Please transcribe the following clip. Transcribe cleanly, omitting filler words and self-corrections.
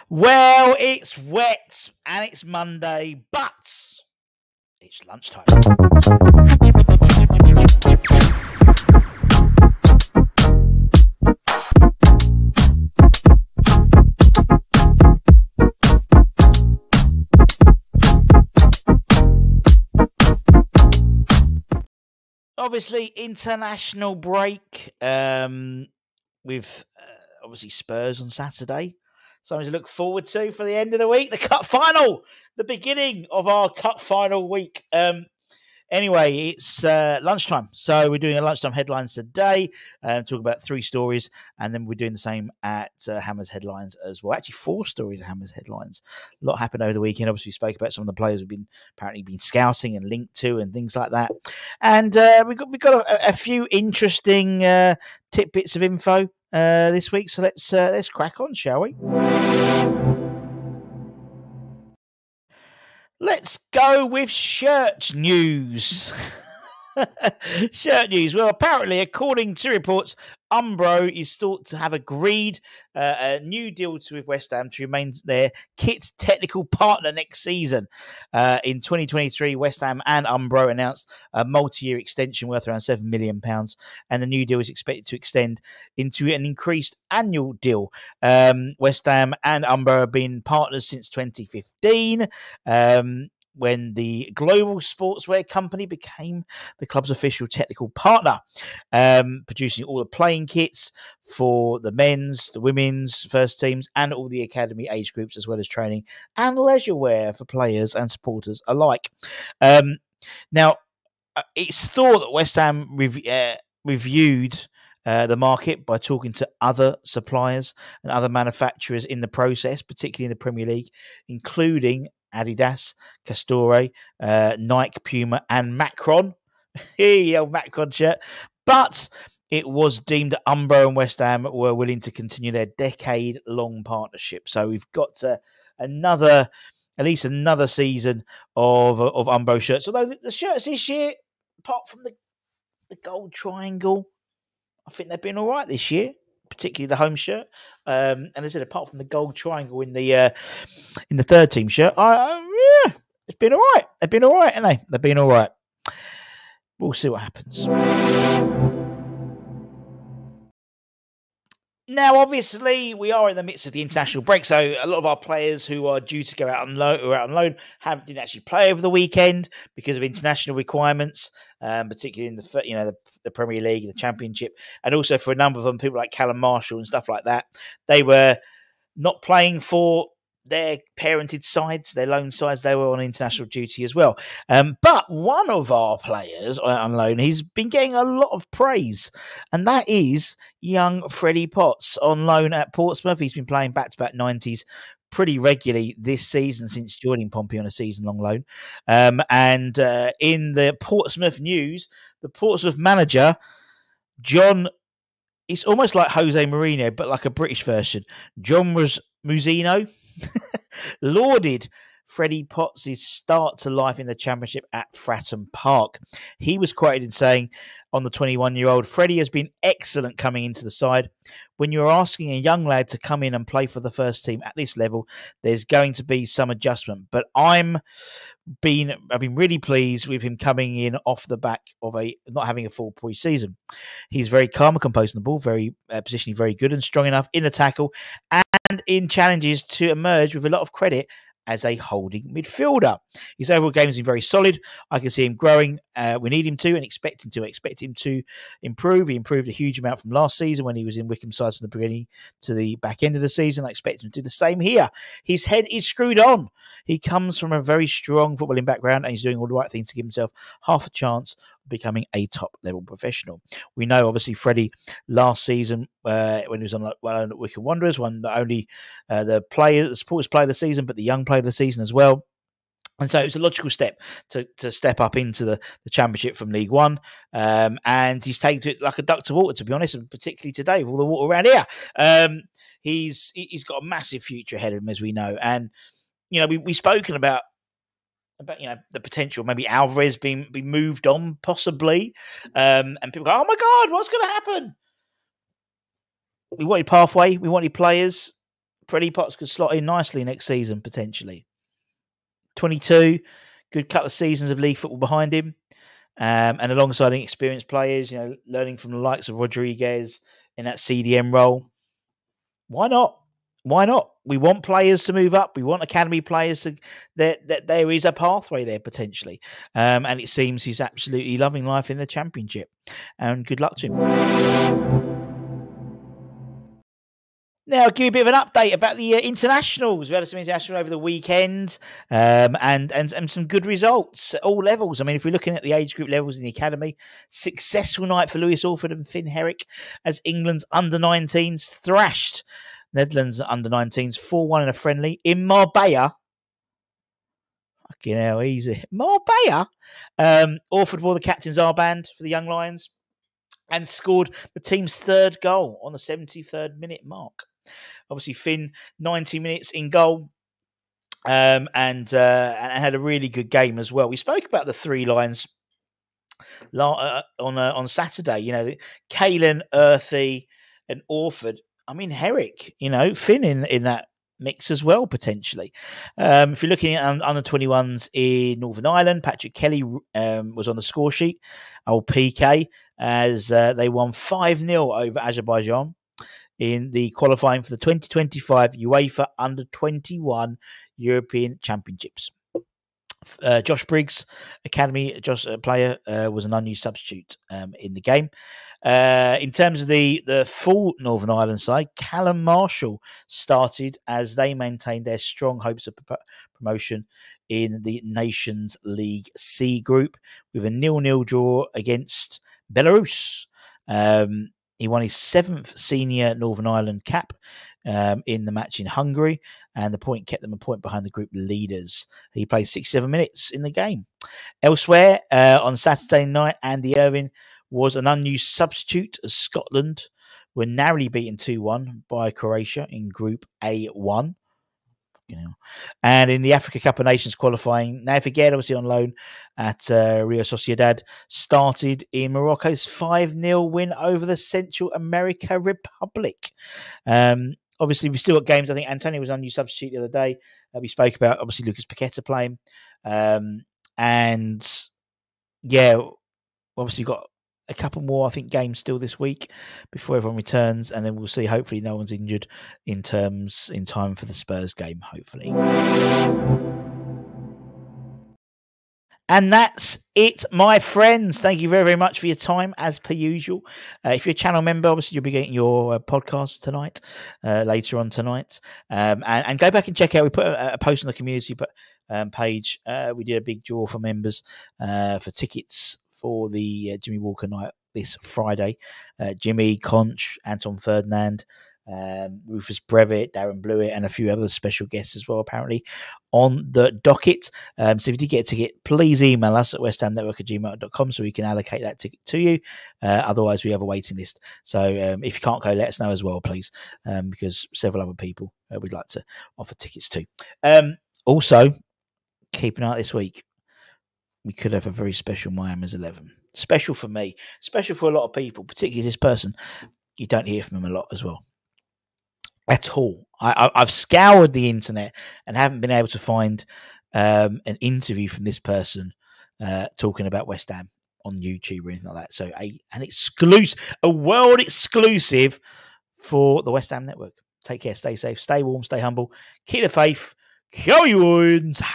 Well, it's wet and it's Monday, but it's lunchtime. Obviously, international break with obviously Spurs on Saturday. Something to look forward to for the end of the week. The cup final, the beginning of our cup final week. Anyway, it's lunchtime. So we're doing a lunchtime headlines today. Talk about 3 stories. And then we're doing the same at Hammers Headlines as well. Actually, 4 stories at Hammers Headlines. A lot happened over the weekend. Obviously, we spoke about some of the players we've apparently been scouting and linked to and things like that. And we've got a few interesting tidbits of info this week. So let's crack on, shall we? Let's go with shirt news. Shirt news. Well, apparently, according to reports, Umbro is thought to have agreed a new deal with West Ham to remain their kit technical partner next season. In 2023, West Ham and Umbro announced a multi-year extension worth around £7 million, and the new deal is expected to extend into an increased annual deal. West Ham and Umbro have been partners since 2015. When the global sportswear company became the club's official technical partner, producing all the playing kits for the men's, the women's first teams, and all the academy age groups, as well as training and leisure wear for players and supporters alike. Now, it's thought that West Ham reviewed the market by talking to other suppliers and other manufacturers in the process, particularly in the Premier League, including Adidas, Castore, Nike, Puma, and Macron. Hey, old Macron shirt. But it was deemed that Umbro and West Ham were willing to continue their decade-long partnership. So we've got at least another season of Umbro shirts. Although the shirts this year, apart from the gold triangle, I think they've been all right this year, particularly the home shirt. And as I said, apart from the gold triangle in the third team shirt, it's been all right. They've been all right, haven't they? They've been all right. We'll see what happens. Now, obviously, we are in the midst of the international break, so a lot of our players who are due to go out on loan, didn't actually play over the weekend because of international requirements, particularly in the Premier League, the Championship, and also for a number of them, people like Callum Marshall and stuff like that. They were not playing for their parented sides, their loan sides. They were on international duty as well. But one of our players on loan, he's been getting a lot of praise, and that is young Freddy Potts on loan at Portsmouth. He's been playing back-to-back 90s pretty regularly this season since joining Pompey on a season-long loan. And in the Portsmouth news, the Portsmouth manager, John, it's almost like Jose Mourinho, but like a British version. John Muzzino lauded Freddy Potts' start to life in the Championship at Fratton Park. He was quoted in saying on the 21-year-old, "Freddie has been excellent coming into the side. When you're asking a young lad to come in and play for the first team at this level, there's going to be some adjustment. But I've been really pleased with him coming in off the back of not having a full pre-season. He's very calm and composed on the ball, very positionally very good and strong enough in the tackle and in challenges to emerge with a lot of credit as a holding midfielder. His overall game has been very solid. I can see him growing. We need him to and expect him to improve. He improved a huge amount from last season when he was in Wycombe sides from the beginning to the back end of the season. I expect him to do the same here. His head is screwed on. He comes from a very strong footballing background and he's doing all the right things to give himself half a chance of becoming a top-level professional." We know, obviously, Freddie last season when he was on at Wycombe Wanderers, won not only the supporters player of the season, but the young player of the season as well. And so it's a logical step to step up into the Championship from League One. And he's taken to it like a duck to water, to be honest, and particularly today with all the water around here. He's got a massive future ahead of him, as we know. And, we've spoken about the potential, maybe Alvarez being moved on, possibly. And people go, "Oh my God, what's going to happen?" We wanted pathway, we wanted players. Freddy Potts could slot in nicely next season, potentially. 22, good couple of seasons of league football behind him. And alongside experienced players, learning from the likes of Rodriguez in that CDM role. Why not? Why not? We want players to move up. We want academy players to that there is a pathway there potentially. And it seems he's absolutely loving life in the Championship. And good luck to him. Now, I'll give you a bit of an update about the internationals. We had some international over the weekend and some good results at all levels. I mean, if we're looking at the age group levels in the academy, successful night for Lewis Orford and Finn Herrick as England's under-19s thrashed Netherlands under-19s 4-1 in a friendly in Marbella. Fucking hell, easy. Marbella. Orford wore the captain's armband for the Young Lions and scored the team's third goal on the 73rd minute mark. Obviously, Finn, 90 minutes in goal and had a really good game as well. We spoke about the three lines on Saturday. Kalen, Earthy and Orford. I mean, Herrick, Finn in that mix as well, potentially. If you're looking at under-21s in Northern Ireland, Patrick Kelly was on the score sheet. Old PK, as they won 5-0 over Azerbaijan in the qualifying for the 2025 UEFA Under-21 European Championships. Josh Briggs, academy player, was an unused substitute in the game. In terms of the full Northern Ireland side, Callum Marshall started as they maintained their strong hopes of promotion in the Nations League C group with a 0-0 draw against Belarus. He won his 7th senior Northern Ireland cap in the match in Hungary, and the point kept them a point behind the group leaders. He played 67 minutes in the game. Elsewhere, on Saturday night, Andy Irving was an unused substitute as Scotland were narrowly beaten 2-1 by Croatia in Group A1. And in the Africa Cup of Nations qualifying, Naif Aguerd, obviously on loan at Real Sociedad, started in Morocco's 5-0 win over the Central America Republic. Obviously, we've still got games. I think Antonio was unused substitute the other day. We spoke about, obviously, Lucas Paqueta playing. And, yeah, obviously, we've got a couple more, I think, games still this week before everyone returns, and then we'll see. Hopefully, no one's injured in time for the Spurs game. Hopefully, and that's it, my friends. Thank you very, very much for your time, as per usual. If you're a channel member, obviously you'll be getting your podcast tonight, later on tonight, and go back and check out. We put a post on the community page. We did a big draw for members for tickets for the Jimmy Walker night this Friday. Jimmy, Conch, Anton Ferdinand, Rufus Brevitt, Darren Blewett, and a few other special guests as well, apparently, on the docket. So if you did get a ticket, please email us at westhamnetwork@gmail.com so we can allocate that ticket to you. Otherwise, we have a waiting list. So if you can't go, let us know as well, please, because several other people we'd like to offer tickets to. Also, keep an eye out this week. We could have a very special Miami's 11. Special for me. Special for a lot of people, particularly this person. You don't hear from him a lot as well. At all. I've scoured the internet and haven't been able to find an interview from this person talking about West Ham on YouTube or anything like that. So a world exclusive for the West Ham Network. Take care, stay safe, stay warm, stay humble, keep the faith. Go you